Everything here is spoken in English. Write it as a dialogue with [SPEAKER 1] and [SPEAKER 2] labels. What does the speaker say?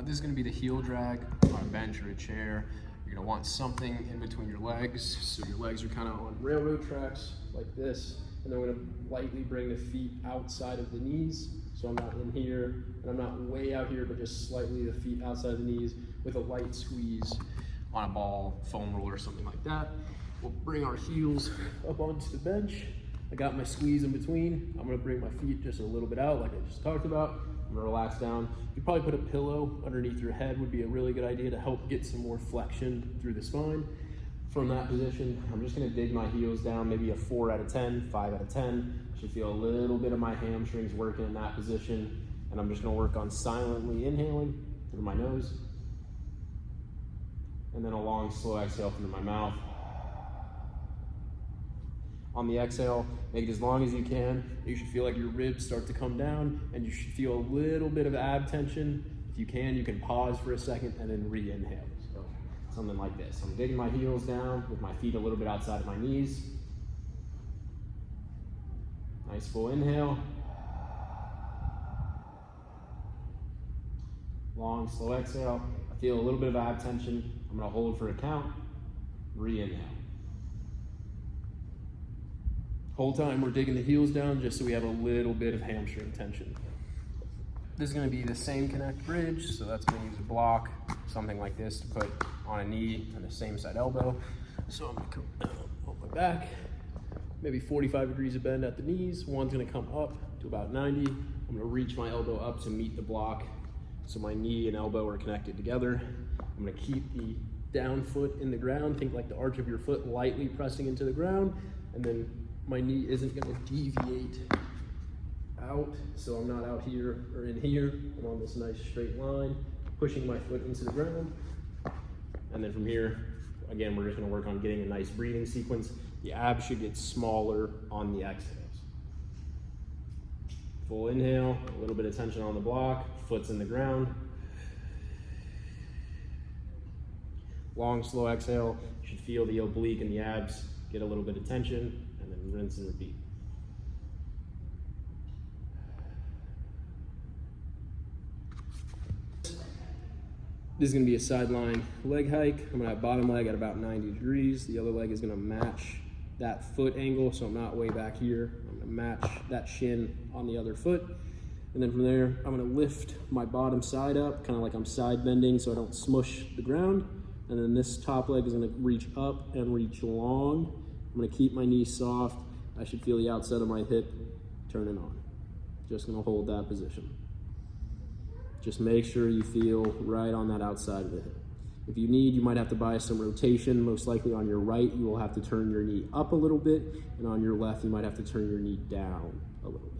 [SPEAKER 1] This is gonna be the heel drag on a bench or a chair. You're gonna want something in between your legs, so your legs are kind of on railroad tracks like this, and then we're gonna lightly bring the feet outside of the knees, so I'm not in here, and I'm not way out here, but just slightly the feet outside of the knees with a light squeeze on a ball, foam roller, or something like that. We'll bring our heels up onto the bench. I got my squeeze in between. I'm gonna bring my feet just a little bit out like I just talked about. I'm gonna relax down. You probably put a pillow underneath your head would be a really good idea to help get some more flexion through the spine. From that position, I'm just gonna dig my heels down, maybe a 4 out of 10, 5 out of 10. Should feel a little bit of my hamstrings working in that position. And I'm just gonna work on silently inhaling through my nose. And then a long, slow exhale through my mouth. On the exhale, make it as long as you can. You should feel like your ribs start to come down, and you should feel a little bit of ab tension. If you can pause for a second and then re-inhale. So something like this. I'm digging my heels down with my feet a little bit outside of my knees. Nice full inhale. Long, slow exhale. I feel a little bit of ab tension. I'm gonna hold for a count, re-inhale. Whole time we're digging the heels down just so we have a little bit of hamstring tension. This is gonna be the same connect bridge, so that's gonna use a block, something like this to put on a knee and the same side elbow. So I'm gonna come down, hold my back, maybe 45 degrees of bend at the knees. One's gonna come up to about 90. I'm gonna reach my elbow up to meet the block so my knee and elbow are connected together. I'm gonna keep the down foot in the ground, think like the arch of your foot lightly pressing into the ground, and then my knee isn't gonna deviate out, so I'm not out here or in here. I'm on this nice straight line, pushing my foot into the ground. And then from here, again, we're just gonna work on getting a nice breathing sequence. The abs should get smaller on the exhales. Full inhale, a little bit of tension on the block, foot's in the ground. Long, slow exhale. You should feel the oblique and the abs get a little bit of tension. Rinse and repeat. This is going to be a sideline leg hike. I'm going to have bottom leg at about 90 degrees. The other leg is going to match that foot angle, so I'm not way back here. I'm going to match that shin on the other foot. And then from there, I'm going to lift my bottom side up, kind of like I'm side bending so I don't smush the ground. And then this top leg is going to reach up and reach long. I'm gonna keep my knee soft. I should feel the outside of my hip turning on. Just gonna hold that position. Just make sure you feel right on that outside of the hip. If you need, you might have to buy some rotation. Most likely on your right, you will have to turn your knee up a little bit, and on your left, you might have to turn your knee down a little bit.